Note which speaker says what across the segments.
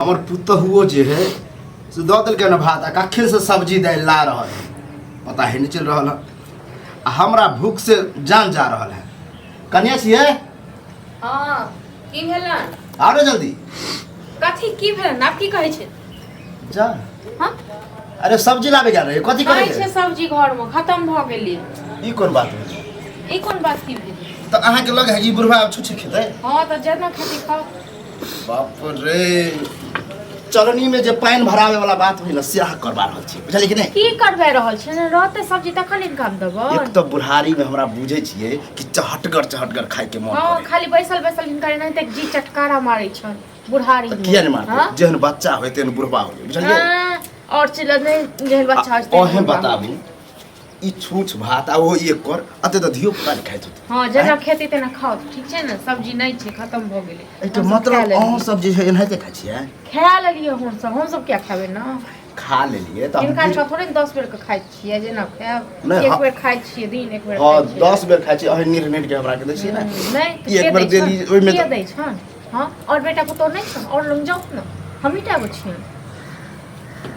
Speaker 1: हमर पुतहुओ जे है से दऽ देलकै ने भात आ कखे से सब्जी दालि ला रहल है, पता ही नहीं चल रहा है। आ हमरा भूख से जान जा रहा है। कन्या छियै?
Speaker 2: हाँ, की भेलन?
Speaker 1: आरो जल्दी।
Speaker 2: कथी की भेलन? आप की कहै छै?
Speaker 1: जा।
Speaker 2: हाँ?
Speaker 1: अरे सब्जी लाबे गेल रहे, कथी करे
Speaker 2: कहै छै सब्जी घर में खत्म भ गेलै।
Speaker 1: ई कोन बात है?
Speaker 2: ई कोन बात की भेल?
Speaker 1: तो अहाँ के लग है ई बुढ़वा छुछे खेतै?
Speaker 2: हाँ तो जेना खेती खाओ।
Speaker 1: बाप रे, चरनी में जे पानी भरावे वाला बात होई ना से अहाँ करबा रहल छी, बुझलियै कि नहीं?
Speaker 2: की करबे रहल छै ने, रहते सब्जी तखन इनकाम देबो।
Speaker 1: एक तो बुढ़ारी में हमरा बुझे छियै कि चहटगर खाए के मन
Speaker 2: हाँ,
Speaker 1: करे।
Speaker 2: खाली बैसल हिनकर नहीं तक जी चटकारा मारै छन बुढ़ारी में।
Speaker 1: किया नहीं मारते? जेहन बच्चा होय तेहन बुढ़वा होय, बुझलियै?
Speaker 2: और चल नहीं जेहन बच्चा होय
Speaker 1: ओहे बताबू ई छूछ भात आ ओ एक कर अते त धियो पुता नहीं खाइत होतै।
Speaker 2: हाँ, जेना खेती तेना खाओ, ठीक छै ने? सब्जी नहीं छै, खत्म भ गेलै।
Speaker 1: एटा मतलब अहाँ सब जे है एनाहिते खाइ छियै?
Speaker 2: खा लेलियै हम सब क्या खाबे ना?
Speaker 1: खा लेलियै त
Speaker 2: इनका छौ थोड़े 10 बेर के खाइ छियै, जेना खायब
Speaker 1: नहीं,
Speaker 2: एक बेर खाइ छियै दिन, एक बेर
Speaker 1: हां
Speaker 2: खाइ छियै।
Speaker 1: 10 बेर खाइ छियै, अहे नीर के हमरा के दै छियै ना।
Speaker 2: नहीं तो
Speaker 1: एक बेर देली ओइ में
Speaker 2: के दै छन? हां, और बेटा पुतो नहीं छन, और लंग जाओ ना, हम ही टागो छियै।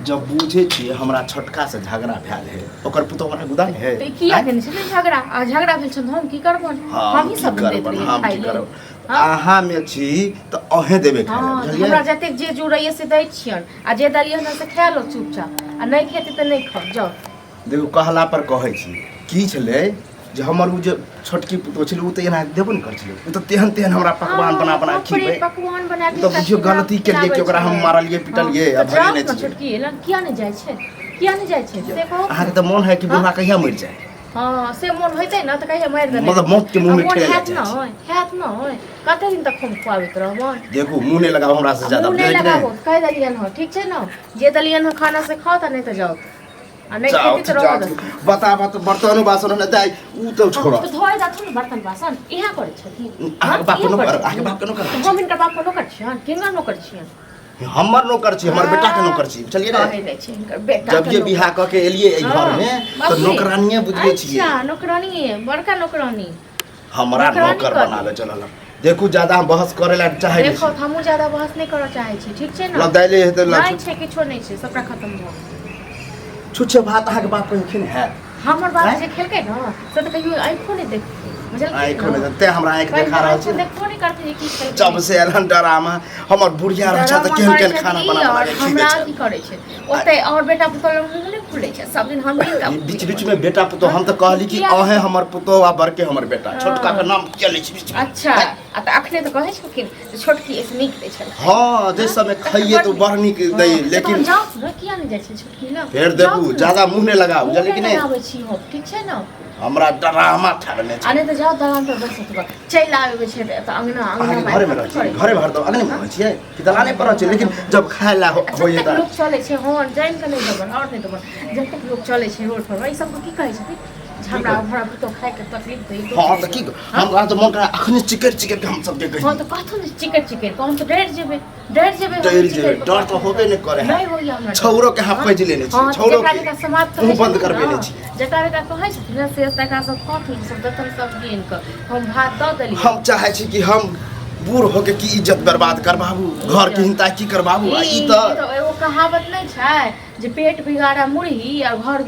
Speaker 1: जब बुझे छियै हमरा छोटका से झगड़ा भेल है, ओकर पुतो हमरा गुदान है।
Speaker 2: तो किया केने छै झगड़ा? आ झगड़ा भेल छन हम की करबन? हम ही सब देत रही खाइ ले।
Speaker 1: अहाँ में छी त अहे देबे खाइ ले, बुझलियै?
Speaker 2: हमरा जते जे जुड़ैए से दै छियन, आ जे दलियै ना से खा लो चुपचाप, आ नहीं खेते त नहीं खाओ जाओ।
Speaker 1: देखो कहला पर कहै छी की छलै जे हमर उ जे छोटकी पुतो छलै उ त एना देबो न कर छलै, उ त तेहन हमरा पकवान बना खिबै।
Speaker 2: पकवान बना के
Speaker 1: तो बुझियो गलती केलियै कि ओकरा हम मारलियै पिटलियै आ भगे नै छी।
Speaker 2: छोटकी एलन किया नहीं जाय छै? किया नहीं जाय छै से कहो।
Speaker 1: अहाँ के त मन है कि बुढ़ा कहिया मर जाए?
Speaker 2: हां, से मन होइते न त कहिया मार देने।
Speaker 1: मतलब मौत के मुंह में ठेला
Speaker 2: हैत न होय कते दिन तक हम खुआबैत रहबन?
Speaker 1: देखो मुंह नहीं लगाओ हमरा से ज्यादा,
Speaker 2: मुंह नहीं लगाओ, कह दलियन हो, ठीक छै न? जे दलियन हो खाना से खाओ त नहीं त जाओ, आ नहीं खेती त रहो।
Speaker 1: बता बर्तन बासन न दाई उ त छोड़।
Speaker 2: तो धोए जाथु न बर्तन बासन इहा करे छथि।
Speaker 1: आके बाप न कर, आके बाप न कर।
Speaker 2: हम इनका बाप को नौकर छियन, किनका नौकर छियन?
Speaker 1: हमर नौकर छी, हमर बेटा के नौकर छी, चलिए ना।
Speaker 2: कहे दै छै इनकर बेटा
Speaker 1: जब ये बियाह क के एलिए ए घर में तो नौकरानिए बुझिए छिए।
Speaker 2: अच्छा, नौकरानी बड़का नौकरानी
Speaker 1: हमरा नौकर बनावे चलल। देखू ज्यादा हम बहस करे ला चाहे नहीं।
Speaker 2: देखो हमहु ज्यादा बहस नहीं करऽ चाहे छी, ठीक छै ना?
Speaker 1: लदाइले हेतै
Speaker 2: नहीं छै, किछो नहीं छै, सबटा खत्म भ।
Speaker 1: छुछे भात अहाँ के बाप कहियो खेने है?
Speaker 2: हमर बाप जे खेलकै न से त कहियो आँखो नहीं देख, बुझल?
Speaker 1: आँखो नहीं ते हमरा आँख देखा रहल छी।
Speaker 2: देखो नहीं करते जे की खेलकै।
Speaker 1: जब से एलन डरामा हमर बुढ़िया रह छ त केहन खाना बना के खिबै
Speaker 2: हमरा
Speaker 1: छै।
Speaker 2: की करे छै ओते, और बेटा पुतो लग नहीं खुले छै सब दिन। हम ही
Speaker 1: बीच बीच में बेटा पुतो हम त कहली कि अहे हमर पुतो आ बड़के हमर बेटा, छोटका के नाम चलै छै बीच में।
Speaker 2: अच्छा, आ त अखने त कहै छथिन जे छोटकी एस नीक दै छै।
Speaker 1: हां जे समय खाइए तो बड़ नीक दै, लेकिन
Speaker 2: जाओ न, किया नहीं जाय छै छोटकी ल?
Speaker 1: फेर देखू ज्यादा मुंह नहीं लगाओ, बुझलिए कि नहीं?
Speaker 2: आबै छी हो, ठीक छै न?
Speaker 1: हमरा डरामा ठाड़ने छै।
Speaker 2: आने त जाओ दलान पर बैसत बा, चल आबै छै त अंगना
Speaker 1: अहाँ घरे में रह छी, घरे भर तो अंगने में रह छियै कि दलाने पर रह छी, लेकिन जब खाए ला होइए
Speaker 2: जब
Speaker 1: त
Speaker 2: लोग चले छै हन जान के नहीं देबन, और नहीं देबन। जब तक लोग चले छै रोड पर ई सब की कहै छै? झगड़ा भरा तो खाए के तकलीफ दे।
Speaker 1: हां त की हमरा त मन का अखने चिकर के हम सब के कहि।
Speaker 2: हां तो कहथुन चिकर को हम तो डर जेबे डर
Speaker 1: तो होबे नहीं करे है।
Speaker 2: नहीं होइया हमरा
Speaker 1: छौरो के हाथ पैज लेने छी, छौरो के
Speaker 2: समाप्त
Speaker 1: मुंह बंद कर देने छी।
Speaker 2: जटा बेटा कहै छथिन न से तका सब कहथुन सब दतन सब गिन के हम भात द देली।
Speaker 1: हम चाहे छी कि हम बूढ़ होके की इज्जत बर्बाद करबाबू, घर के हिंता की करबाबू। ई त
Speaker 2: एगो कहावत नहीं छै जे पेट बिगाड़ा मुरही और घर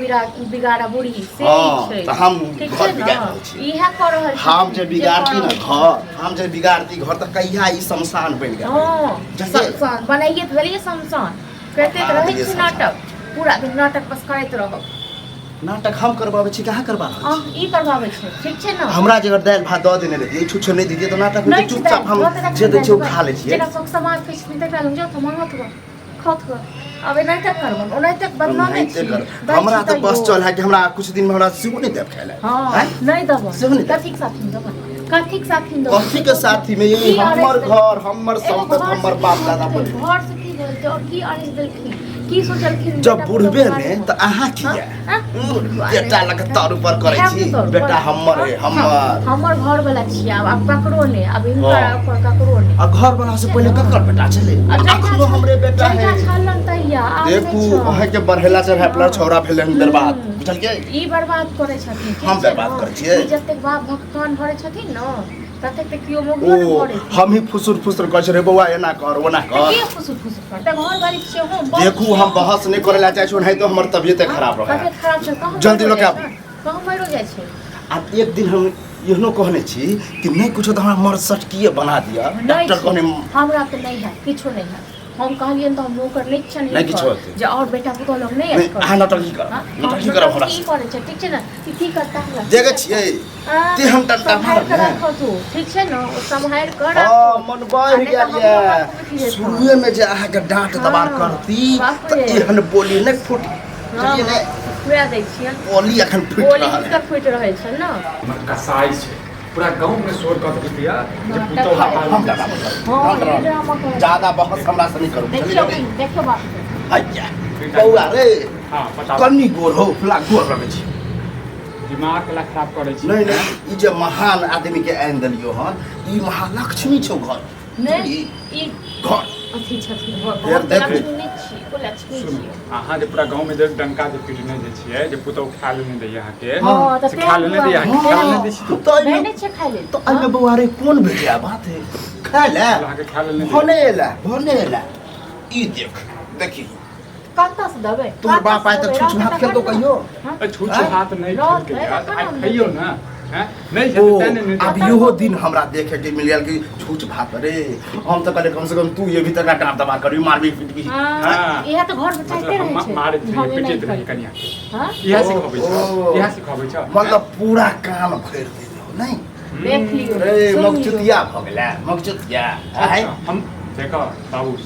Speaker 2: बिगाड़ा बुढ़ी, से छै।
Speaker 1: त हम
Speaker 2: ठीक
Speaker 1: घर
Speaker 2: छै
Speaker 1: बिगाड़
Speaker 2: न?
Speaker 1: रहल छी।
Speaker 2: इहा कर रहल छी।
Speaker 1: हम जे बिगाड़ती न घर, हम जे बिगाड़ती घर त कहिया ई शमशान बन गेल।
Speaker 2: हां,
Speaker 1: जैसे
Speaker 2: शमशान बनाइए त भेलिए शमशान। करते त रहै छी नाटक, पूरा दिन नाटक बस करैत रहब।
Speaker 1: नाटक हम करबाबै छी, कहाँ करबा रहल छी?
Speaker 2: हां, ई करबाबै छै, ठीक छै न?
Speaker 1: हमरा जे अगर दाल भात द देने रहिए, छुछे नहीं दीजिए तो नाटक में चुपचाप हम जे दै छी खा ले छिए।
Speaker 2: जेना सब समाज के इसमें तक लग जाओ तो मांगत हो खत हो। अब नहीं तक करबन, ओनै तक बदनामे छी।
Speaker 1: हमरा तो बस चल है कि हमरा कुछ दिन में हमरा सिगो नहीं देब खाइले।
Speaker 2: हां, नहीं दबो।
Speaker 1: सेहो नहीं देब।
Speaker 2: कथी के साथ दबो? कथी के साथ दबो?
Speaker 1: कथी के साथी में यही हमर घर, हमर संपत्ति, हमर बाप दादा पर
Speaker 2: घर से की बोलते और की आनिस देलखिन, की सोचलखिन?
Speaker 1: जब बुढ़बे ने त अहाँ किया बेटा लग तारू पर करे छी? बेटा हमर है, हमर
Speaker 2: घर वाला छी। अब ककरो ने, अब इनका पर ककरो ने।
Speaker 1: आ घर वाला से पहले ककर बेटा छले? अखनो हमरे बेटा है। देखू अहे के बढ़ेला चढ़ापला छौरा भेले हम बर्बाद, बुझलिए?
Speaker 2: ई बर्बाद करे छथिन,
Speaker 1: हम बर्बाद करे छियै।
Speaker 2: जते बाप भक्तन भरे छथिन न त तते त कियो मोगियो न
Speaker 1: ओ
Speaker 2: करे
Speaker 1: हम ही फुसुर फुसुर कहै छै रे बौआ एना कर ओना कर
Speaker 2: के फुसुर फुसुर करता घर बारी से हो
Speaker 1: देखू हम बहस नहीं करे ला चाहे छी नहीं तो हमर तबियत खराब रहे
Speaker 2: तबियत खराब छै कहां
Speaker 1: जल्दी लोग आब
Speaker 2: कहां मरो जाय छै
Speaker 1: आ एक दिन हम यहनो कहने छी कि नहीं कुछ तो हमरा मर सटकिए बना दिया डॉक्टर कहने
Speaker 2: हमरा तो नहीं है किछो नहीं है हम कहलिए तो हम नौकर नहीं छन
Speaker 1: नहीं किछो होते
Speaker 2: जे और बेटा पुतो लोग नहीं है
Speaker 1: आ नटकी कर नटकी कर हमरा
Speaker 2: की करे छै ठीक छै ना की करता हमरा
Speaker 1: देखे छियै ते हम टंटा मार
Speaker 2: कर रखो तू ठीक छै ना ओ संभाल कर
Speaker 1: हां मन बढ़ गेल ये शुरुए में जे अहाँ के डांट दबार करती त एहन बोली नहीं फूट चलिए ने
Speaker 2: पूरा दै छियै
Speaker 1: बोली अखन फूट
Speaker 2: बोली
Speaker 1: रहल
Speaker 2: का फूट रहै छै ना
Speaker 3: हमर कसाई छै पूरा गांव में शोर कर दिया जे पुतौ
Speaker 1: हम ज्यादा ज्यादा बहस हमरा से नहीं करू
Speaker 2: देखियो बात
Speaker 1: हैया बौआ रे
Speaker 3: हां बताओ
Speaker 1: कन्नी गोर हो फला गोर लगे छी
Speaker 3: दिमाग ला खराब करे छै
Speaker 1: नहीं नहीं ई जे महान आदमी के आइन देलियो हन ई महालक्ष्मी छौ घर
Speaker 2: नहीं ई
Speaker 1: घर
Speaker 2: अथी छथिन
Speaker 1: यार देख रे।
Speaker 2: लक्ष्मी छी ओ लक्ष्मी
Speaker 3: सुन
Speaker 2: छी
Speaker 3: अहाँ जे पूरा गांव में जे डंका जे पीटने जे छियै जे पुतौ खा लेने दै अहाँ के
Speaker 2: हां त
Speaker 3: से खा लेने दै अहाँ के खा लेने दै छी
Speaker 1: तो
Speaker 2: मैंने छे खाइ ले
Speaker 1: तो अन्य बौआ रे कोन भेजिया बात है खा ले
Speaker 3: अहाँ के खा लेने दै
Speaker 1: भने ला ई देख देखी
Speaker 2: कत्ता से दबे
Speaker 1: तोहर बाप आइ तक छुछ हाथ खेल दो कहियो
Speaker 3: छूछ हाथ नहीं खेल के यार आइ खइयो ना हैं नहीं
Speaker 1: ओ
Speaker 3: है नहीं
Speaker 1: अब इहो दिन हमरा देखे के मिल गेल कि छूछ भात रे हम तो कहले कम से कम तू ये भीतर ना डांट दबा करी मारबी पिटबी
Speaker 2: हां इहा त घर में चाहते रहे छै
Speaker 3: मारे पिटे रही कनिया
Speaker 2: हां
Speaker 3: इहा सिखाबै छ इहा सिखाबै छ
Speaker 1: मतलब पूरा काम भर देलियो नहीं
Speaker 2: देख लियो
Speaker 1: रे मगचुतिया भ गेला मगचुतिया है
Speaker 3: हम देखो बाबू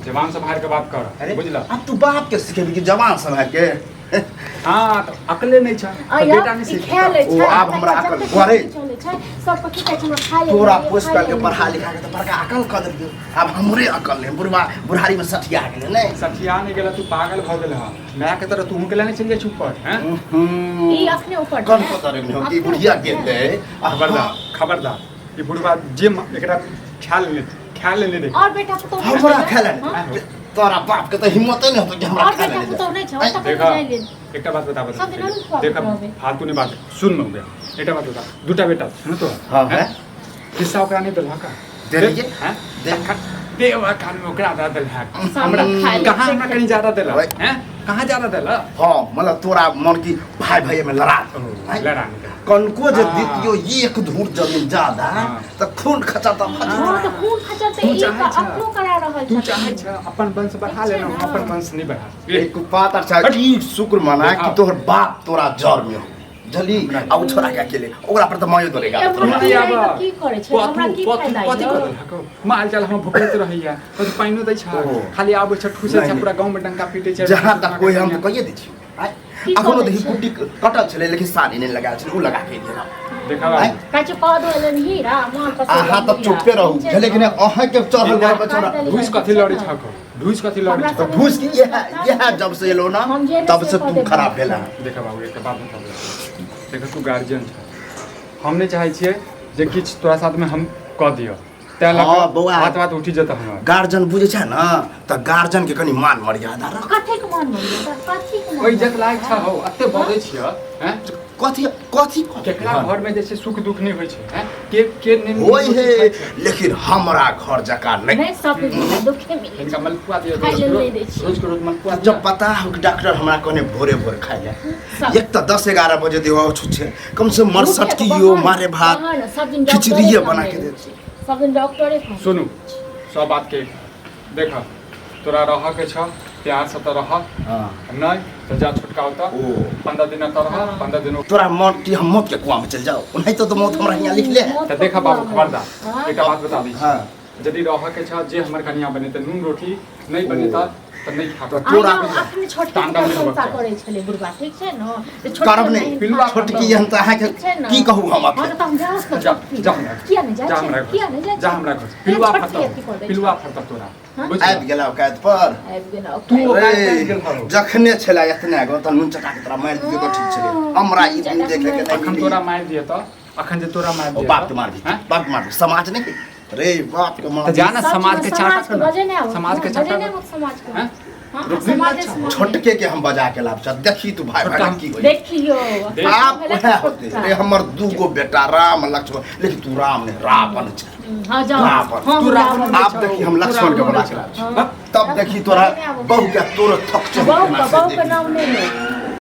Speaker 3: जवान से बाहर के बात कर बुझला
Speaker 1: अब तू बाप के सिखेबी कि जवान समय के
Speaker 3: हां तो अकले नहीं छ बेटा ने सिख
Speaker 2: खेले छै
Speaker 1: ओ आब हमरा अकल घरे
Speaker 2: सब पकी छै हमरा खाइ ले
Speaker 1: तोरा पोस्ट करके पढ़ा लिखा के तो बड़का अकल कर दियो अब हमरे अकल नहीं बुढ़वा बुढ़ारी में सठिया गेले नहीं
Speaker 3: सठिया नहीं गेला तू पागल भ गेल ह मैं के तरह तू के लाने चल जाय ऊपर हैं
Speaker 2: ई अखने ऊपर
Speaker 1: कौन पता रे हो कि बुढ़िया गेल है
Speaker 3: खबरदार ये बुढ़वा जे एकरा ख्याल लेने दे
Speaker 2: और बेटा तो
Speaker 1: हमरा खेलन तोरा बाप के तो हिम्मत नहीं होतो कि हमरा
Speaker 2: और
Speaker 1: खेलन
Speaker 2: बेटा
Speaker 1: दे
Speaker 2: तो नहीं छै ओ तक
Speaker 3: देखा
Speaker 2: जाय ले
Speaker 3: एकटा बात बता
Speaker 2: सब दिन अलग बात
Speaker 3: देखा
Speaker 2: कहबे।
Speaker 3: फालतू ने बात सुन न हो गया एकटा बात बता दूटा बेटा है ना तो
Speaker 1: हां है
Speaker 3: किस्सा ओकरा नहीं देलहा का
Speaker 1: दे दीजिए
Speaker 3: हैं
Speaker 1: देख
Speaker 3: देवा कान में ओकरा दा देलहा हमरा
Speaker 2: खाली
Speaker 3: कहां हमरा कहीं ज्यादा देला हैं कहां ज्यादा देला
Speaker 1: हां मतलब तोरा मन की भाई भाई में लड़ा
Speaker 3: लड़ाने का
Speaker 1: कनको जे
Speaker 3: हाँ।
Speaker 1: दितियो एक धूर जमीन ज्यादा
Speaker 3: हाँ।
Speaker 1: त खून खचा त
Speaker 2: हां तो खून खचर ते
Speaker 3: तू
Speaker 2: ई
Speaker 3: चाहे छ।
Speaker 2: अपनो करा रहल
Speaker 3: तू
Speaker 2: छै
Speaker 3: चाहे छ अपन वंश बढ़ा लेना
Speaker 2: ठीक छै ना।
Speaker 3: अपन वंश नहीं बढ़ा
Speaker 1: एक पातर छ ई शुक्र मना कि तोहर बाप तोरा जर में हो जली आ उ छोरा के अकेले ओकरा पर त मायो दोरेगा
Speaker 2: की करे छै हमरा की फायदा
Speaker 3: कथी
Speaker 2: यौ
Speaker 3: कर माल जाल हम भुकैत रहैया तो पाइनो दै छ
Speaker 1: ओहो।
Speaker 3: खाली आबै छ ठुसे छ
Speaker 1: नहीं।
Speaker 3: पूरा गांव में डंका पीटे छ
Speaker 1: जहां तक कोई हम तो कहिए दै छी
Speaker 2: की
Speaker 1: अखनो
Speaker 2: करे
Speaker 1: देखी
Speaker 2: छै?
Speaker 1: कुट्टी कटल छले लेकिन सानी नहीं लगा छले उ लगा के दिया
Speaker 3: देखा
Speaker 1: आइ।
Speaker 2: काचे कह देलन हीरा मां पर
Speaker 1: आहा त चुपे रहू लेकिन अहाँ के चढ़ल घर पर छोरा
Speaker 3: ढुस कथी लड़े छ को ढुस कथी लड़े
Speaker 1: तो
Speaker 3: छ
Speaker 1: घूस की यह जब से एलो ना तब से तू खराब भेला
Speaker 3: देखा बाबू एक बात बताओ देखा तू गार्जियन छ हम नहीं चाहे छिए जे किछ तोरा साथ में हम क दियो तै लग
Speaker 1: हाँ, बौआ।
Speaker 3: बात उठी जता हमर
Speaker 1: गार्जियन बुझे छ ना त गार्जियन के कनी मान मर्यादा रख
Speaker 2: कथे के मन मरिया कथी के
Speaker 3: ओइ जत लायक छ हो अत्ते बजै छिय हैं
Speaker 1: कथी कथी
Speaker 3: केकरा घर में जैसे सुख दुख नहीं होय छै हैं के नहीं
Speaker 1: होय है लेकिन हमरा घर जका नहीं
Speaker 2: नहीं सब दिन दुखे मिले
Speaker 3: इनका मलपुआ दियो
Speaker 2: खाइ लेल नहीं दै छी।
Speaker 3: रोज के रोज मलपुआ
Speaker 1: जब पता हो कि डॉक्टर हमरा कहने भोरे भोर खाइ ले
Speaker 2: सब।
Speaker 1: एक तो 10-11 बजे दियो छुछे कम से मरसट की यो मारे भात
Speaker 2: सब दिन
Speaker 1: खिचड़िए बना के दे
Speaker 2: सब दिन डॉक्टरे खा
Speaker 3: सुनू सब बात के देखा तोरा रह के छ प्यार से तो रह
Speaker 1: हां
Speaker 3: नहीं तो जा छुटका होता
Speaker 1: ओ
Speaker 3: 15 दिन तो रह 15 दिन
Speaker 1: तोरा मौत की हम मौत के कुआं में चल जाओ नहीं तो मौत हमरा यहाँ लिख ले
Speaker 3: तो देखा बाबू खबरदार एक बात बता दी
Speaker 1: हां
Speaker 3: यदि रह के छ जे हमर कनिया बने त नून रोटी नहीं बने त नहीं खा
Speaker 1: तोरा
Speaker 2: अपने छोटका
Speaker 3: टांगा में
Speaker 2: संस्था
Speaker 3: बच्चा।
Speaker 2: करे छले बुढ़वा ठीक छै न तो
Speaker 1: करब नहीं
Speaker 3: पिलुआ
Speaker 1: छोटकी हम तो अहाँ के की कहू हम
Speaker 2: हां
Speaker 1: आपके
Speaker 2: तो हम जाओ
Speaker 3: जा जा हमरा
Speaker 2: किया नहीं
Speaker 3: जा
Speaker 2: जाय
Speaker 3: हमरा
Speaker 2: किया नहीं जाय
Speaker 3: जा हमरा घर पिलुआ पिलुआ फरता तोरा
Speaker 2: हाँ?
Speaker 3: बुझ
Speaker 1: आबि गेला औकात पर
Speaker 2: आबि गेल
Speaker 3: तू औकात
Speaker 1: रे,
Speaker 3: पर गेल हौ
Speaker 1: जखने छला इतना गो त नून चटा के तोरा मार दियो तो ठीक छले हमरा ई दिन देखे के
Speaker 3: अखन
Speaker 1: नहीं
Speaker 3: तोरा मार दिए त अखन जे तोरा मार
Speaker 1: ओ
Speaker 3: दिए
Speaker 1: बाप के मार दी
Speaker 3: हैं?
Speaker 1: बाप के मार दी समाज नहीं रे बाप के माँ
Speaker 3: तो जाना
Speaker 2: सच
Speaker 3: समाज
Speaker 2: में
Speaker 3: के
Speaker 2: समाज
Speaker 3: चाटा
Speaker 2: के बजे नहीं आओ,
Speaker 3: समाज के
Speaker 2: बजे
Speaker 3: चाटा
Speaker 2: नहीं आओ समाज के।
Speaker 3: हैं?
Speaker 2: हाँ,
Speaker 3: रुकबिन
Speaker 2: समाज
Speaker 3: मत
Speaker 2: है,
Speaker 3: छाओ।
Speaker 2: समाज है।
Speaker 1: छोटके के हम बजा के लाभ देखी तू भाई
Speaker 3: छोटका
Speaker 1: भाई की होई
Speaker 2: देखियो
Speaker 1: आप वह होते रे हमर दूगो बेटा राम लक्ष्मण लेकिन तू राम ने रावण छ
Speaker 2: हाँ जाओ
Speaker 1: रावण।
Speaker 2: हम
Speaker 3: तू रावण
Speaker 2: रावण
Speaker 1: आप
Speaker 2: छौ।
Speaker 1: देखी हम लक्ष्मण के बना के लाभ
Speaker 2: हाँ।
Speaker 1: तब देखी तोरा बहू के तोर थक
Speaker 2: बहू का नाम नहीं है